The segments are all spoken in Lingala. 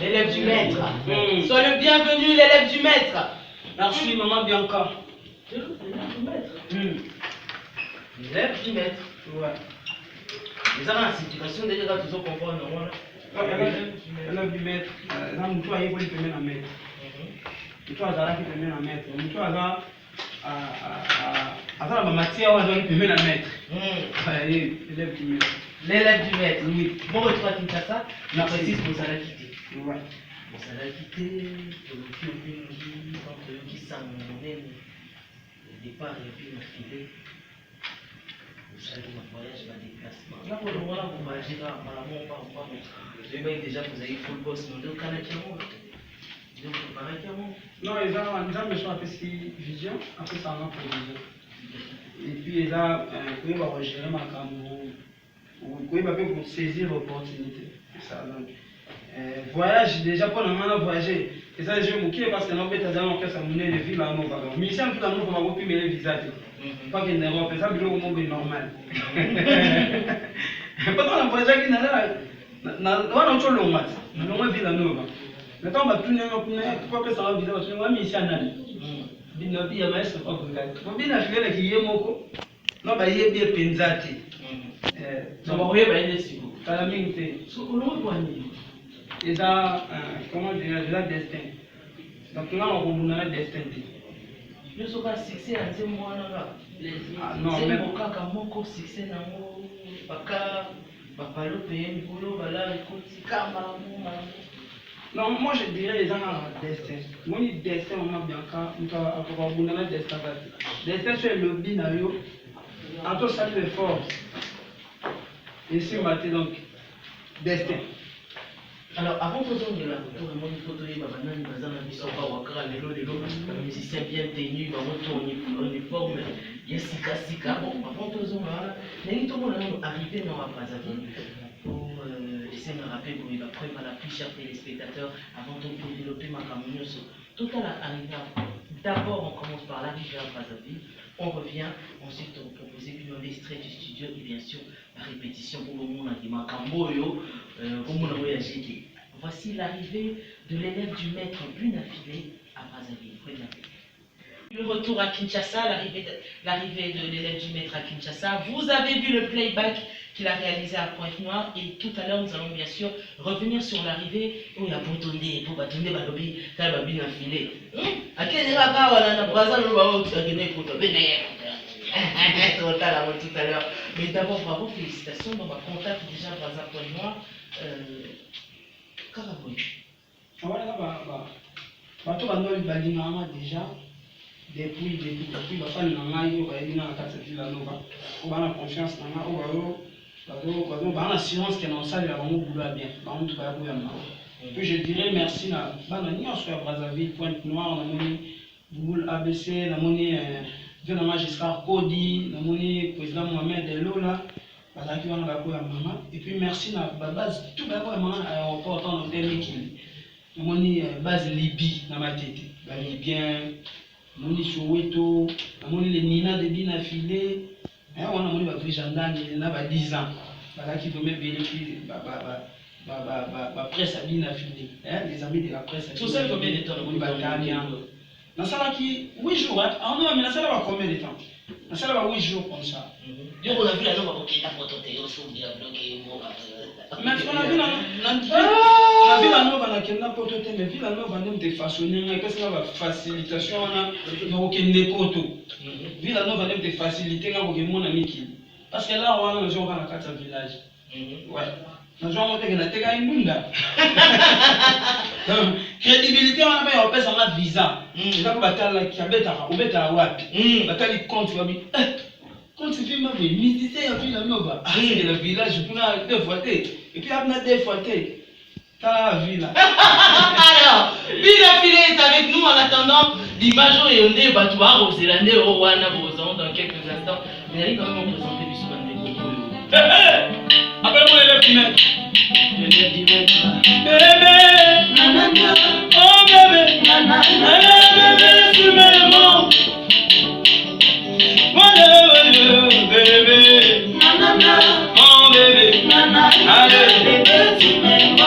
L'élève du maître. Sois le bienvenu, l'élève du maître. Merci, maman Bianca. L'élève du maître. L'élève du maître. Ouais. Les gens en situation déjà toujours comprendre normalement. L'élève du maître. Là, nous toi, il faut lui permettre à maître. Nous toi, Zara qui permet à maître. Nous toi, Zara, la matière, on doit lui permettre à maître. L'élève du maître. L'élève du maître, oui. Bon retour à Kinshasa, on précise pour ça la quitter. Ouais. Pour ça la quitter, pour le entre eux qui s'en même le départ et puis le filet. Vous savez, mon voyage, ma déplacement. Là, pour le moment, vous voyagez là, apparemment, pas. Je vais déjà, vous avez full boss, mais on est au Canada. Donc, vous parlez comment? Non, ils ont besoin de vision, après ça, on a prévision. Et puis, ils ont gérer ma caméra. Vous pouvez saisir l'opportunité. Voyage, déjà pour le moment, voyager. Et ça, je me quitte parce que nous avons fait ça, nous avons vu la Nova. Mais ici, nous avons pu les visiter. Pas qu'il n'y ait pas, ça, c'est normal. Pendant le voyage, nous avons long match. Nous avons vu la Nova. Maintenant, on va tourner pourquoi que ça va visiter parce que nous avons mis ici à Nani. Nous avons dit, il y a un peu de temps. Nous avons fait le qui est moko. Nous avons bien pensé. Donc, vous voyez, il y a des signes. La minute. Et ça, comment dire, c'est la destin. Donc là, on a le destin. Je ne sais pas si c'est un peu moins là. Non, mais au cas où mon succès n'a pas pas le pays, voilà, écoute, non, moi je dirais les gens ont un destin. Moi, le destin, on a bien quand le destin. Destin, c'est le binario. En tout ça, c'est fort. Ici, matin, donc, destin. Alors, avant de de la photo, une photo de Babana, nous avons mis sur Wakara, les musiciens bien tenus, en uniforme, il y a Sika. Bon, avant de nous arrivé dans la Brazzaville pour essayer de me rappeler pour la preuve à la plus chers téléspectateurs avant de développer ma caméra. Tout à l'arrivée, d'abord, on commence par l'arrivée à Brazzaville. On revient, ensuite on propose une extrait du studio et bien sûr la répétition pour le monde qui m'a camboyo, pour mon voyager. Voici l'arrivée de l'élève du maître Bune affilée à Brazzaville. Le retour à Kinshasa, l'arrivée de l'élève du maître à Kinshasa. Vous avez vu le playback qu'il a réalisé à Pointe-Noire et tout à l'heure nous allons bien sûr revenir sur l'arrivée où il y a pour bâtonner Balobi, car il va bien affilé. À quel niveau on a Brazzaville, on va tout à l'heure. Mais d'abord, bravo, félicitations. On va contacter déjà Brazzaville Pointe-Noire. Carabouille. Voilà, bato bando balingama déjà depuis bafani na ngai oyo bayebi na kati ya vila loba oyo bana confiance na ngai oyo bana assurance ke na osalela bango bulo ya bien bango moto baya koyamba. Puis je dirais merci na bana nyonso ya Brazzaville Pointe-Noire namoni Bouboul ABC namoni vieux na magistrat Kodi namoni président Mohamed Elola bazalaki wana baya koyamba. Et puis merci na babase tout baya koyamba na aéroport tant hôtel Mikili. Namoni base Libye na matete ba libyen namoni Soweto namoni les Nina de Bine affilé wana namoni ba gendarme na ba 10 ans bazalaki domaine bénéfice ba presse à Bine affilé les amis de la presse tout ça combien de temps namoni ba Damien nasalaki 8 jours non mais nasala ba combien de temps nasala ba 8 jours comme ça yo on a vu la nomba kokenda photo te yo soubi la bloqué mais on a vu la ville nova na kenda poto te mais ville nova ndem te façonner ngai parce que la facilitation wana donc kende poto ville nova ndem te faciliter ngai ko mona miki parce que là wana nazo kana kata village ouais nazo monter que na teka indunda crédibilité wana ba opesa ma visa eza batala ki abeta obeta wapi batali compte wabi quand tu fais ma vie, musicien a fait la nova. Ah, c'est le village, pour la deux fois. Et puis, après deux fois, t'as la ville. Alors, Bine affilé, t'as avec nous en attendant l'image au Yondé, Batouar, au Zélandais, au Rwanda, dans quelques instants. Mais allez quand même présenter du souvent des Congo. Appelle-moi l'élève du maître. L'élève du maître. Bébé, nanana, oh bébé, nanana, bébé, tu m'aimes. Bébé, nanana, oh bébé, nanana, bébé, tu m'aimes.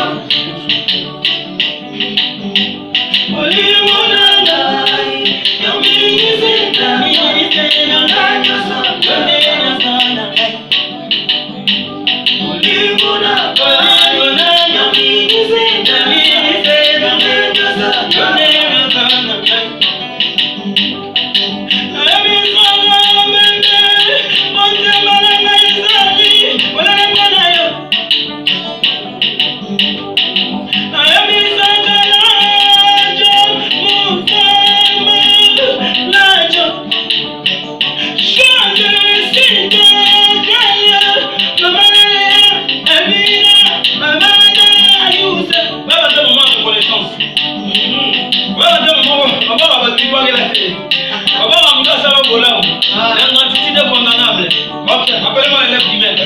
Appelle-moi l'élève du maître.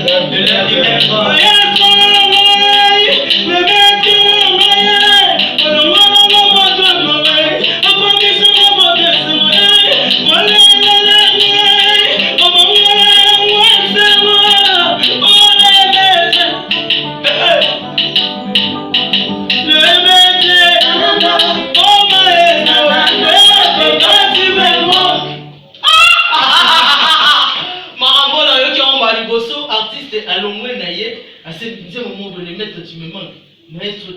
Tu me manques. Maître,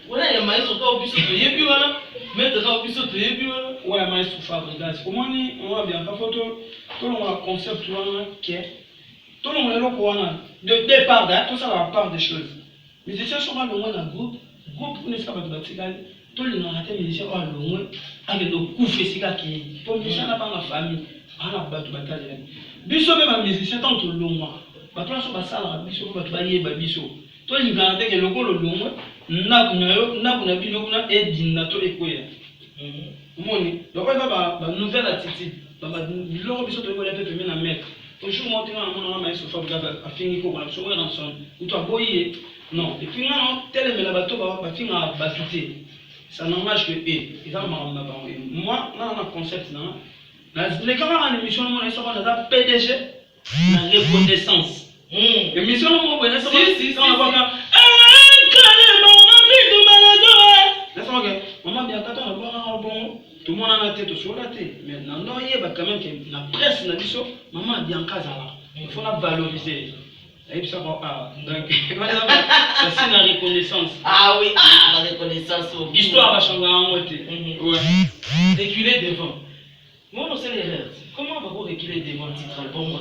voilà, il y a maître qui a oublié ce que tu as vu, voilà. Maître qui a oublié ce que tu as vu, voilà. Ouais, maître Fabregas. Comment on va bien faire photo? Tout le monde a concept, tout le monde qui est. Tout le monde est là pour de départ, tout ça va part des choses. Mais c'est ça, on va le moins dans le groupe. Groupe, on est ça, va tout le monde a été musicien, on va le moins. Avec le coup, fait ce qui est. Pour musicien, on n'a pas la famille. On a battu bataille. Bisso, même un musicien, tant que le long. Bato, on va ça, bisso, on va travailler, bisso. Toi, il y a des gens qui ont dit que n'a nouvelle attitude. Non, et puis tel est le bateau, ça n'engage que moi, on a un concept. Les camarades en émission, on a PDG, la reconnaissance. Émission, on a maman bien quand on a bon tout le monde a la tête sur la tête mais non il y a quand même que la presse na biso maman bien casala il faut la valoriser et ça donc ça c'est la reconnaissance. Ah oui, la reconnaissance. Histoire va changer en ouais. Reculer devant. Moi on sait l'erreur. Comment on va reculer devant le titre album?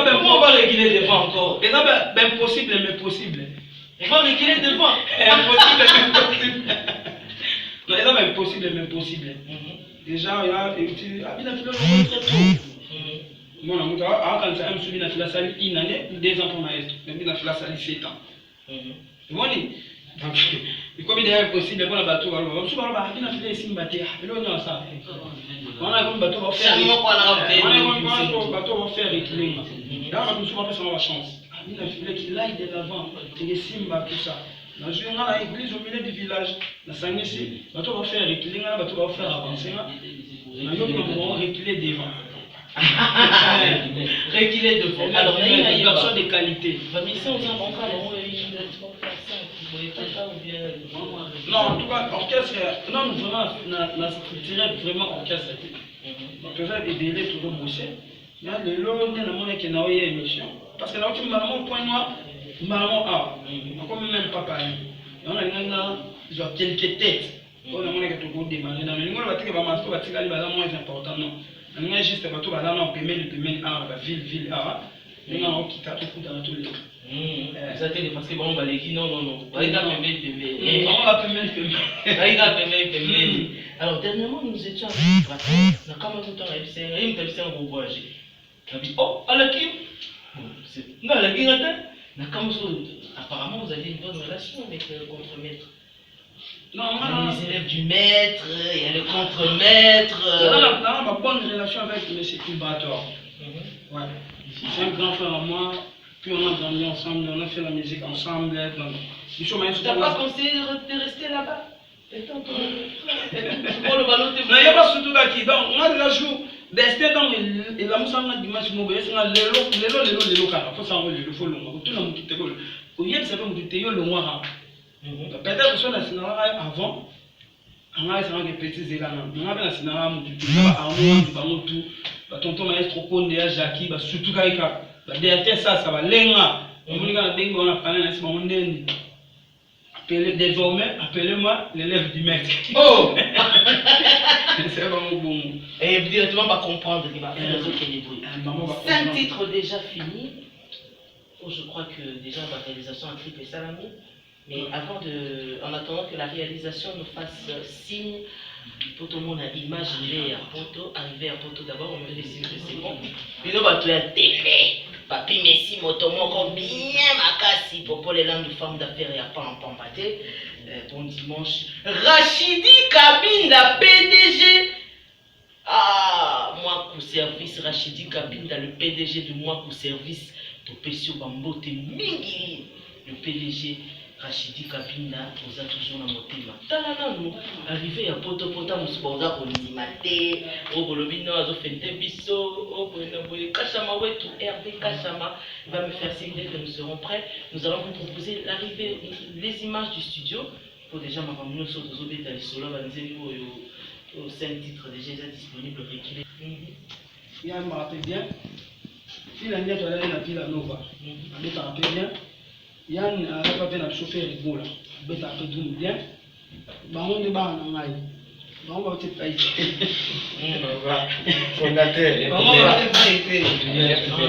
Comment on va reculer devant encore? Et ça ben possible mais possible. On va reculer devant. Impossible mais possible. Non, c'est impossible, mais possible. Déjà, il y a très tôt. Bon, quand ça me suit, il a fait la salle une année, 2 ans pour maître. Mais il a fait la salle 7 ans. Bon, donc, comme il est impossible, bon, le bateau, on a fait les signes bâtés. Et là, on a ça. On a un bateau va faire. On a un bateau va faire équilibre. Là, on a fait la chance. Il a fait qu'il aille de l'avant, et les signes, tout ça. Dans le journal, à l'église au milieu du village, la Sangessi, on va faire reculer, on va faire avancer. On va reculer devant. Reculer devant. Alors, il y a une personne de qualité. Non, en tout cas, orchestre, non, vraiment, la structure vraiment orchestre. Peut-être aider tout le bosser. Mais le long, on a une émission. Parce que là, tu m'as mon point noir. Maman, comme même papa, on a quelques têtes. On a démarrer dans le monde, on va moins important. Non, on a juste on ville, on a quitté tout dans tous les. Ça t'est parce que bon, non. Alors, dernièrement, nous étions avec apparemment, vous avez une bonne relation avec le contremaître. Non, les élèves du maître, il y a le contre-maître. On a une bonne relation avec M. Culbator. Ouais. C'est un grand frère à moi. Puis on a grandi ensemble, on a fait la musique ensemble. Tu n'as pas conseillé de rester là-bas? Pour le ballon, non, il n'y a pas surtout là qui. Donc, on a déjà joué. Destin dans et la moussa na dimanche mobile, c'est un lelo car faut ça le faut le tout le monde qui te colle. Au lieu de savoir que tu es le noir. Peut-être que sur la cinéma avant, on a essayé de petits élans. On a bien la cinéma tu vas tout, bah tonton maestro Konde ya Jackie, bah surtout kaika. Bah derrière ça va lenga. On dit qu'on a bien on a parlé dans ce moment dernier. Désormais, appelez-moi l'élève du maître. Oh! C'est vraiment bon. Et directement, on va comprendre qu'il va faire les autres bruits. 5 titres déjà finis. Oh, je crois que déjà la réalisation a triplé ça l'ami. Mais avant en attendant que la réalisation nous fasse signe, pour tout le monde a imaginé arriver à Poto d'abord, on me fait signe que c'est bon. Puis nous, on va tout télé. Papi Messi Motomoko bien makasi pour les langues de femmes d'affaires et à pas en pampaté. Bon dimanche. Rachidi Kabinda PDG. Ah, moi pour service Rachidi Kabinda le PDG de moi pour service Topesio Bambote Mingi le PDG Rachidi Kabinda vous a toujours dans mon thème. Talana nous arrivé à Poto Moussouza pour l'imité, au Bolobino, à Zofente Bisso, au Bonoboye Kachama, Wetu, RD Kachama va me faire signe dès que nous serons prêts. Nous allons vous proposer l'arrivée, les images du studio pour déjà ma maman nous sauter aux obéis solo, va nous aux 5 titres déjà disponibles. Il y a un rappel bien. Il y a un Villa Nova. Il y a un rappel bien. Yann a pas bien à chauffer les boules. Bête à peu bien. On est bas en aïe. On va te payer. Fondateur. On va te payer.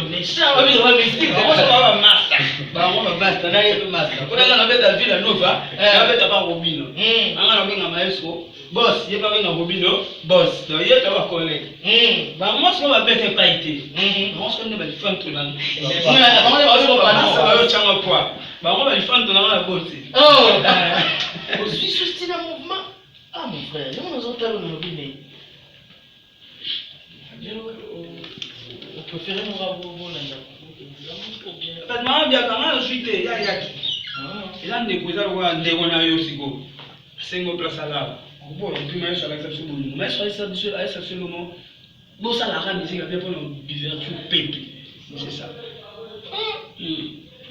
Mais ça, on va m'expliquer. On va master. On va master. On a master. On a bête à Villa Nova. On a bête à pas Robino. On a bien à maestro. Boss, il n'y a pas bien à Robino. Boss. Il y a pas collègue. Moi, je vais bête à payer. Moi, je vais faire tout là. On va lui faire dans la bosse. Oh! Je suis sous un mouvement. Ah, mon frère, nous entendons nos bébés. On préfère nous avoir là. Maman bien quand je suis il y a qui. Il a des causes à on a eu aussi go. C'est une place à là. Bon, et puis mais sur l'exception de mais sur l'exception le mot. Bon ça la musique avec pour nos bivertu pépé. C'est ça.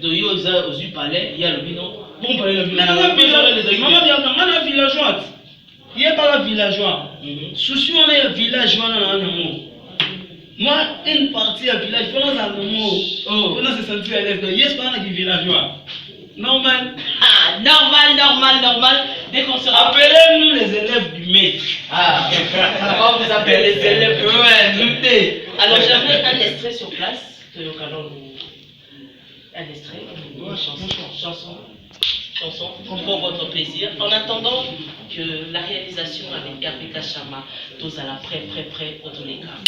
Donc, aux yeux palais, il y a le binon. Bon, palais le binon. Maman bien quand on a villageois. Il n'y a pas la villageois. Souci, on est villageois dans le mot. Moi, une partie à village, il faut dans le mot. Oh, on a se sentir à l'aise. Il y a pas de villageois. Normal. Ah, normal. Dès qu'on se appelez-nous les élèves du maître. Ah, comment vous appelez les élèves? Ouais, alors, j'avais un extrait sur place. Un extrait, chanson, pour votre plaisir. En attendant que la réalisation avec Hervé Kachama, tous à la près, pour tous les cas.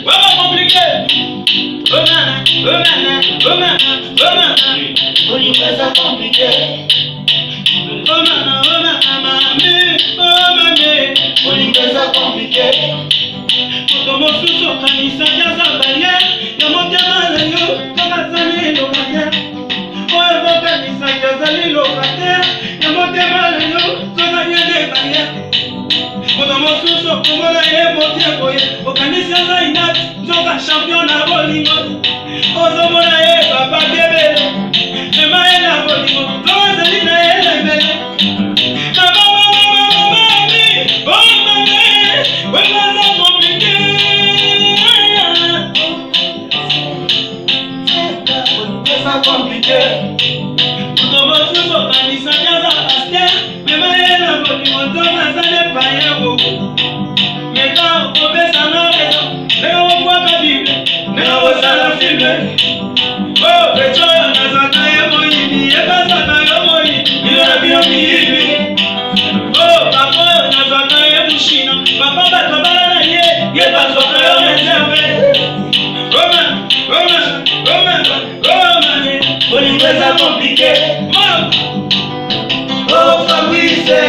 Vraiment compliqué. Champion na bolingo, ozomona ye papa bébé, ema ye na bolingo, ozali na ye na bébé. Papa, bolingo eza compliqué. Oh Fabrice,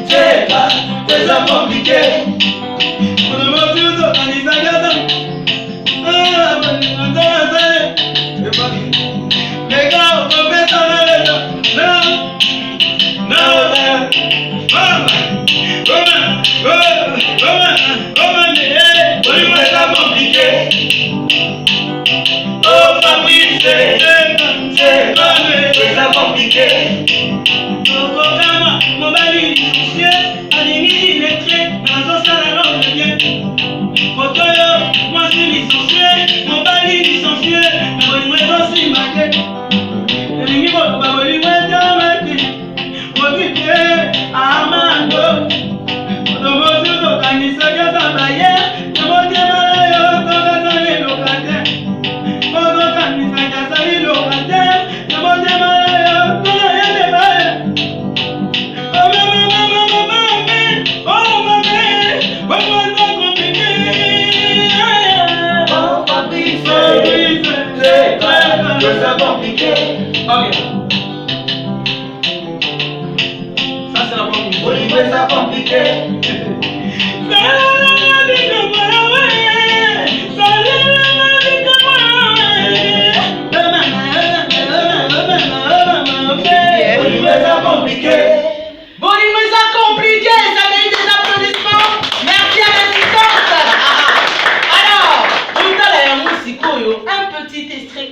teka eza compliqué.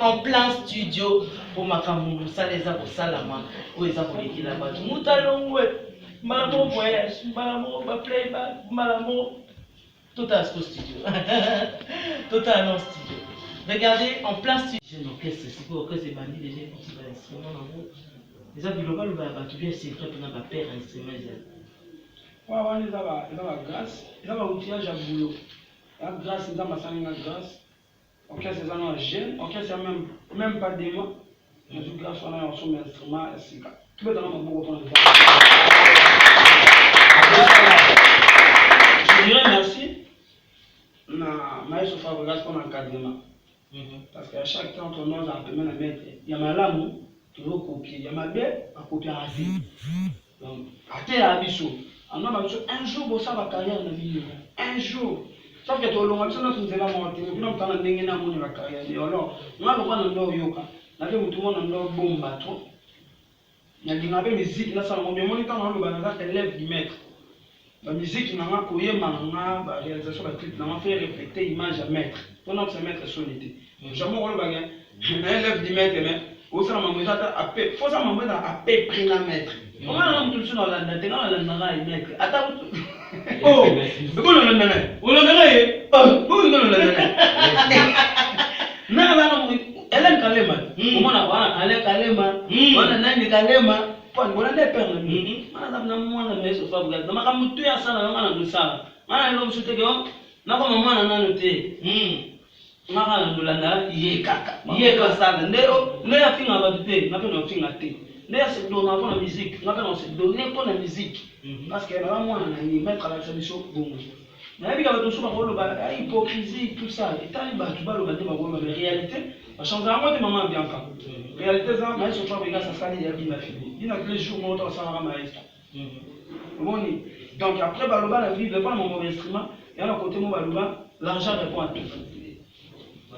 En plein studio pour Makamou, ça les a pour Salama, où ils ont pour l'équipe là-bas. Moutalongwe, Malamo voyage, Malamo playback, Malamo, tout à ce studio. Tout à un studio. Regardez, en plein studio. J'ai une orchestre, c'est quoi, c'est bandit déjà, un petit instrument dans le les amis, le bal, tu viens, c'est vrai, pour notre père, instrument. Ouais, ils ont grâce, ils ont un outillage à boulot. La grâce, ils ont ma grâce. Ok, c'est un jeune, ok, c'est même pas des mots. Je suis grâce à un instrument, c'est ça. Tu peux donner un bon retour. Je dirais merci. Maïs Fabregas pour l'encadrement. Parce qu'à chaque temps, on a un peu de mettre. Il y a ma lame, tu veux copier. Il y a ma bête, à copier à rater. Donc, à terre à Bissot. Un jour, ça va carrière de vie. Un jour. Sauf que tu as l'ongation de la monter, tu n'as pas de la carrière. Alors, moi, je vois un yoga. Je vais tout le monde en bon bateau. Il y a des musique, là, ça m'a dit, on est élève du maître. La musique, on a coupé, la réalisation de la clip, on a fait refléter l'image à maître. On a fait maître solide. Jamais on va gagner. Un élève du maître, mais au sein de ma maison, il faut ça m'envoyer à peu près la maître. On va tout sur la maître. Attends. Oh, mais comment on l'a donné? On l'a donné. Oh, comment on l'a donné? Non, non, elle est calme. Comment on a elle est calme. On a nani calme. On a des pères. On a des moines mais sauf pas regarder. Ma camu tu as ça là, on a nous ça. On a l'homme sur tes gants. Na comme maman na noté. Ma kana ndolanda ye kaka. Ye ka ça. Ne ya finga ba te, na pe no finga te. Ne ya se donner pour la musique, na pe no se donner pour la musique. Parce que là, moi, on mettre à la solution. Mais il y a des hypocrisie, tout ça. Et tant que tu vas le mais réalité, ça change à moi de maman bien quand. Réalité, ça, mais je crois que ça s'est dit, il y a fini. Il y a tous les jours, on ça va maestro. Donc après, la vie, il pas mon mauvais instrument. Et à côté, l'argent répond à tout.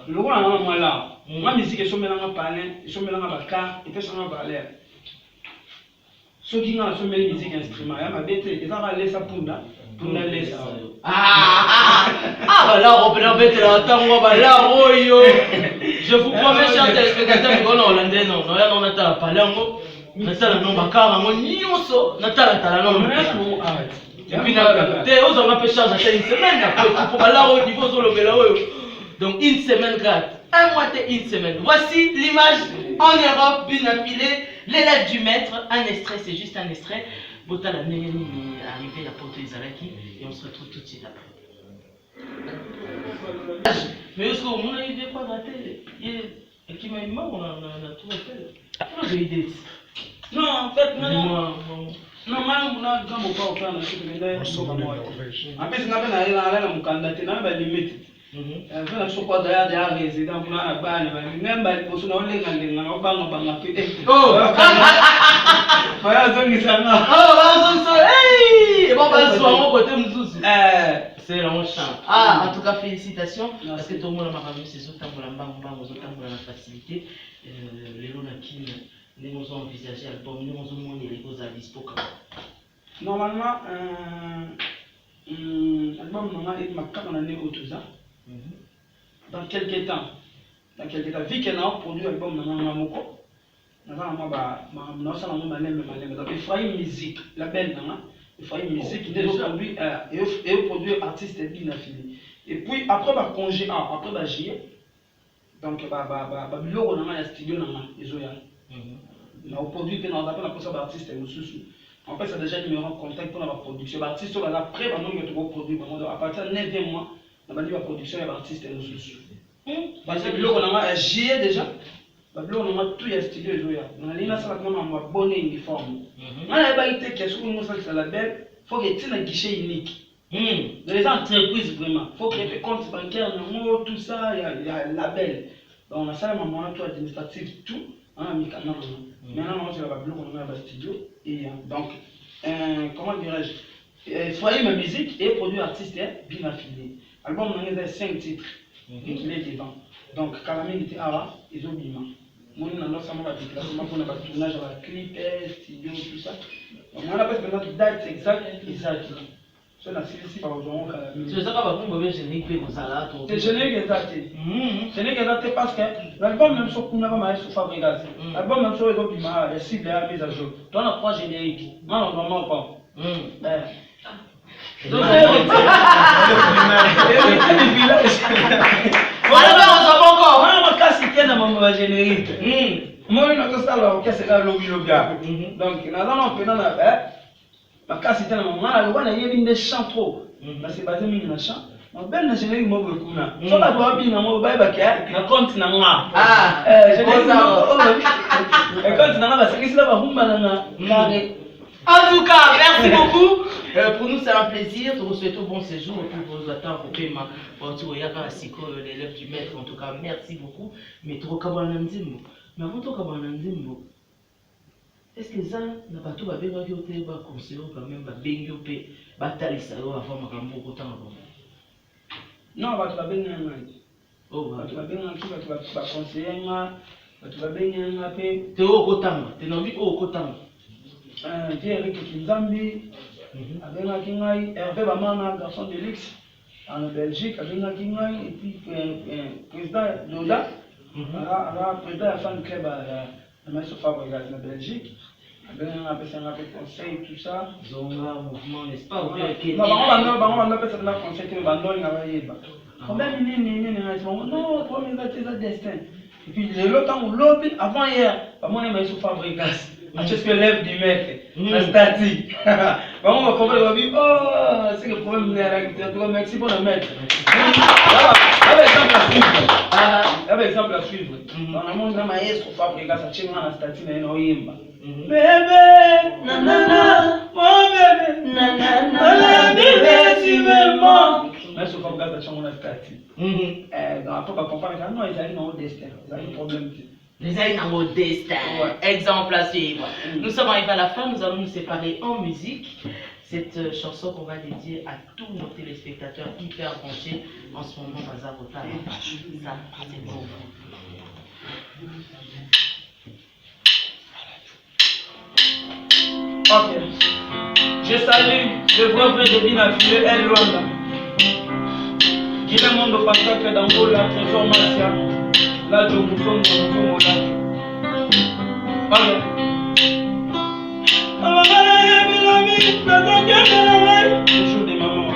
Le rôle, on a là. Ma musique, ils sont mélangés à parler, ils sont mélangés à car, ils sont mélangés à l'air. Ceux qui ont fait une musique instrument, ils ont laissé ça pour laisser. Voilà, on peut l'embêter là, je vous promets, chers téléspectateurs, qu'on a hollandais, non, on a ta palango, on a ta non, bakara, on y osso, on a ta non, et puis, on a fait charge à une semaine, pour aller au niveau de l'Obélaoyo. Donc, une semaine gratte, un mois et une semaine. Voici l'image en Europe, bien affilée. L'élève du maître, un extrait, c'est juste un extrait. Bota la Néhéni est arrivé à Porto Izalaki et on se retrouve tout de suite après. Mais est-ce qu'on a eu des fois raté? Qui m'a dit, on a tout fait. Comment j'ai idée? Non, en fait, non. Non, moi, on a pas au plan de ce que je veux dire. En plus, on a limite. Vena soko d'ailleurs résident pour la bane même ba liboso na olenga lenga na obanga banga pe Oh baya zongi sanga et bon bah soit mon côté mzuzu c'est vraiment chiant. Ah en tout cas félicitations parce que tout le monde a marqué ces autres temps pour la bang aux autres temps pour la facilité les lots na kin les nous ont envisagé album nous ont monné les causes à dispo normalement album nanga et makaka na ne otuza dans quelques temps vu qu'elle a produit l'album nanga moko naza na ba na osala mo malembe donc Ephraim musique label nanga Ephraim musique et produit artiste bien affilié et puis après ba congé après ba juillet donc ba biloko nanga ya studio nanga ezoya na produit pe na appel pour ça ba artiste mususu en fait c'est déjà numéro en contact pour la production ba artiste là après ba non que produit à partir de 9e mois na ba la production ya ba artiste mususu parce que biloko nanga juillet déjà babilo na tout ya studio ezoya na lina sala kama ma bonne uniforme na ba ite que sur une salle la belle faut que tu na guichet unique dans les entreprises vraiment faut que tu compte bancaire na tout ça il y a label donc on a ça maman tout administratif tout on a mis quand maintenant on va babilo on a ba studio et donc comment dirais-je foyer ma musique et produit artiste bien affilié album on a 5 titres il est devant donc Calamine était avant ils ont bima moi on a sama ba déplacement pour le tournage à la clip studio tout ça donc on a pas de date exacte sur la série par exemple Calamine c'est ça va pas mauvais générique pour ça là c'est générique exact générique exact parce que l'album même sur kuna ba ma sur Fabregas l'album même sur ils bima et cible à mise à jour toi on a 3 génériques non normalement pas donc alors on s'en encore on a cassé tena mambo générique moi on a ça là qu'est-ce que là lobby donc na non pe na ba cassé tena mambo na lo bana yebi des chants trop na c'est basé mingi na chant na ben na générique mo kuna so ba do abi na mo ba ba ke na compte na nga générique et compte na nga ba c'est là ba humba na carré. En tout cas, merci beaucoup. Pour nous, c'est un plaisir. Nous vous souhaitons bon séjour et puis vous attendre au paiement. L'élève du maître, en tout cas, merci beaucoup. Mais trop kabanandimbo. Mais avant tout kabanandimbo, est-ce que ça n'a pas tout à faire avec le conseiller quand même, bengo pe, batalisa avant makambo autant avant? Non, va te benga ngai. Oh, va te benga qui va te conseiller nga, va te benga nga pe. Te o kotanga, te nobi o kotanga. Eric Kinzambi, abengaki ngai Hervé Bamana, garçon de luxe en Belgique, abengaki ngai et puis président Loda, président de la fan club à Maïso Fabregas en Belgique, abengaki un conseil tout ça. Zonga mouvement n'est-ce pas? Non, on a fait un conseil que bandoli na yeba. Combien non, toi mais c'est destin. Et puis le temps où lobby avant hier, moi on Maïso Fabregas. Qu'est-ce que lève du mec, la statique. On va comprendre, oh, c'est le problème de la réalité. Merci pour le mettre. Il y avait exemple à suivre. Dans le monde, il y a un Fabregas, ça tient dans la statique, il y a un oyemba. Bébé, nanana, mon bébé, nanana, bébé, tu me manques. Mais ce Fabregas, ça tient dans la statique. Donc après, on va comprendre que non, ils arrivent dans le destin. Ils ont un problème. Les aïeux dans mon destin, exemple à suivre. Nous sommes arrivés à la fin, nous allons nous séparer en musique. Cette chanson qu'on va dédier à tous nos téléspectateurs hyper branchés en ce moment, Bazar Rota. Ça, c'est bon. Ok. Je salue le grand frère de Binafile, El Luanda. Guilherme Mondo Pascal Dangola, Trésor Marcia. Là, je vous sonne dans le là. Le jour des mamans.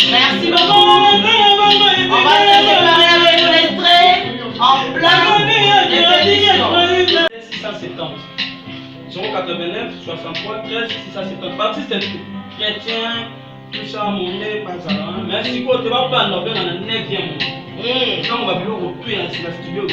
Merci beaucoup. On va se séparer avec l'extrait en plein répétition. 670. 089, 63, 13, 670. Baptiste est tout. Chrétien, tout ça, mon nez, pas ça. Merci beaucoup. Tu vas pas nous faire dans le 9e mois. Non, on va plus au tout et à la studio.